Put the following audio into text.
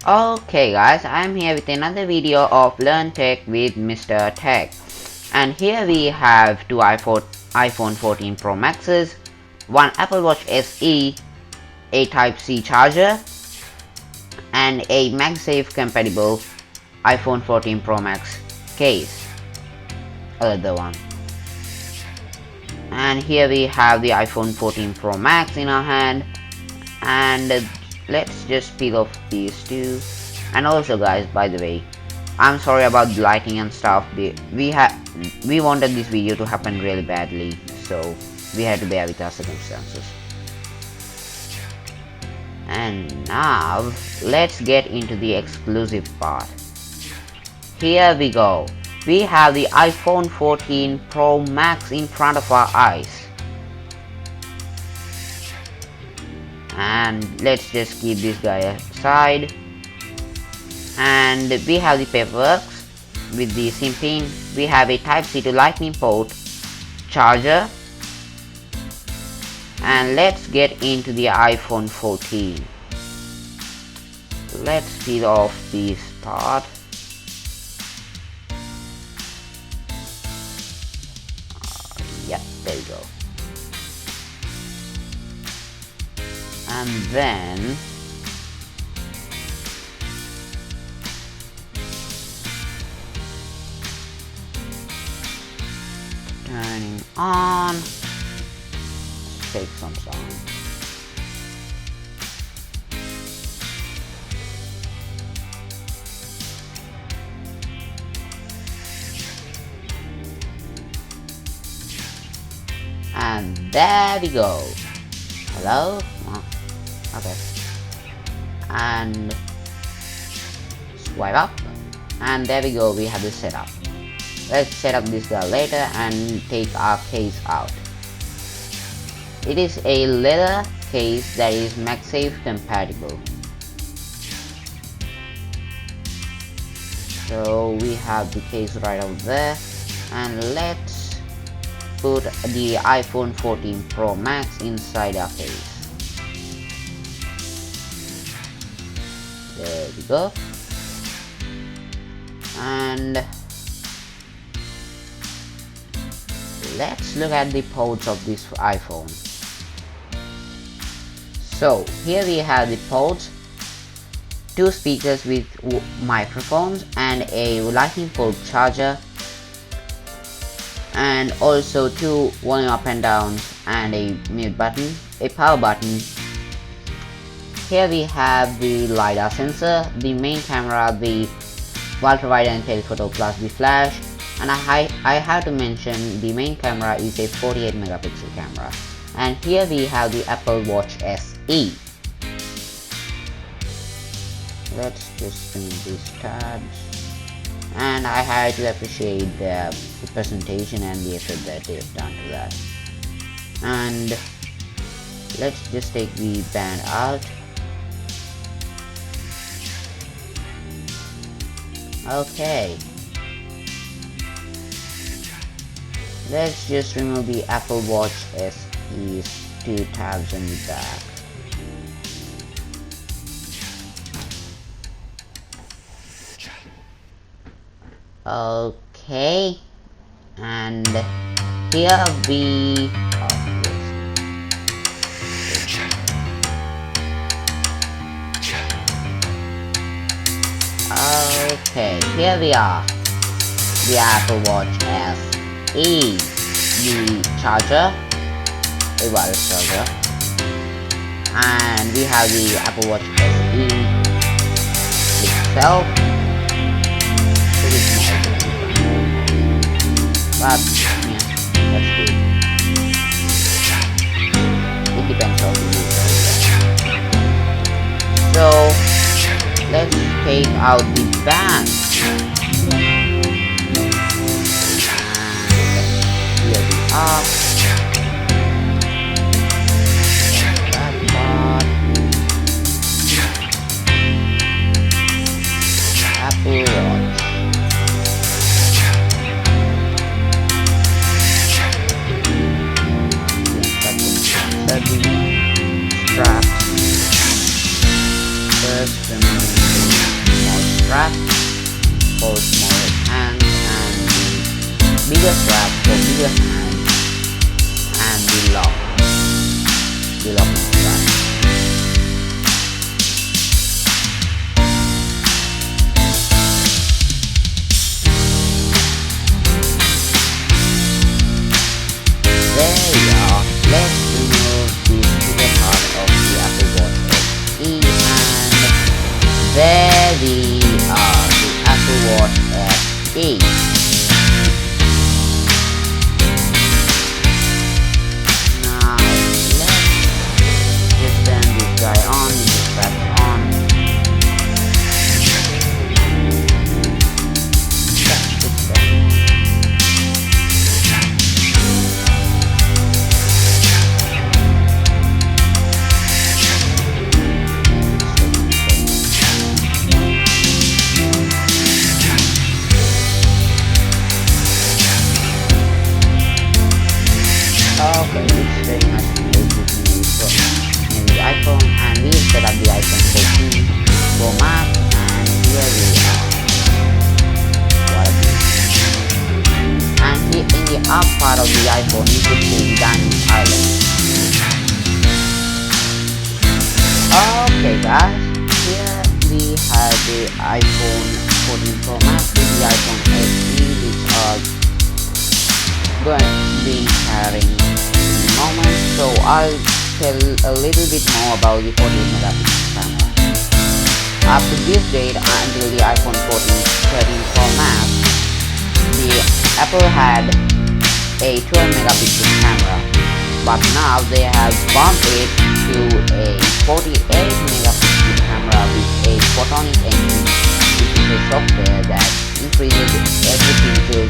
Okay guys, I'm here with another video of Learn Tech with Mr. Tech. And here we have two iPhone 14 Pro Maxes, one Apple Watch SE, a Type-C charger, and a MagSafe compatible iPhone 14 Pro Max case. Other one. And here we have the iPhone 14 Pro Max in our hand, and let's just peel off these two. And also guys, by the way, I'm sorry about the lighting and stuff. We wanted this video to happen really badly, so we had to bear with our circumstances. And now let's get into the exclusive part. Here we go. We have the iPhone 14 Pro Max in front of our eyes. And let's just keep this guy aside. And we have the paperwork with the SIM pin. We have a Type-C to Lightning port, charger, and let's get into the iPhone 14. Let's peel off this part. Yeah, there you go. And then turning on. Take some time. And there we go. Hello? Oh, okay. And swipe up. And there we go, we have the setup. Let's set up this guy later and take our case out. It is a leather case that is MagSafe compatible. So we have the case right over there, and let's put the iPhone 14 Pro Max inside our case. There we go. And let's look at the ports of this iPhone. So here we have the ports, two speakers with microphones, and a lightning port charger, and also two volume up and down and a mute button, a power button. Here we have the LiDAR sensor, the main camera, the ultrawide and telephoto plus the flash. And I have to mention the main camera is a 48 megapixel camera. And here we have the Apple Watch SE. Let's just remove these tabs. And I had to appreciate the presentation and the effort that they've done to that. And let's just take the band out. Okay. Let's just remove the Apple Watch SE's two tabs in the back. Okay, and here we okay, here we are, the Apple Watch SE, the charger, a wireless charger, and we have the Apple Watch SE itself. But yeah, that's good. It depends on the user. So let's take out the band. And here we are. That part. Apple Watch. Straps. First, bigger strap for bigger hands, and the locking strap. There we are. Let's remove the bigger part of the Apple Watch SE, and there we are, the Apple Watch SE. Now let's just turn this guy on, this strap on. Okay, it's very much related to the iPhone, and we set up the iPhone 14 Pro Max, and here we are. And here in the up part of the iPhone, you could see the diamond island. Okay guys, here we have the iPhone 14 Pro Max with the iPhone SE, which are going to be carrying moment, so I'll tell a little bit more about the 48 megapixel camera. Up to this date until the iPhone 13 Pro Max, the Apple had a 12 megapixel camera, but now they have bumped it to a 48 megapixel camera with a photonic engine, which is a software that increases every pixel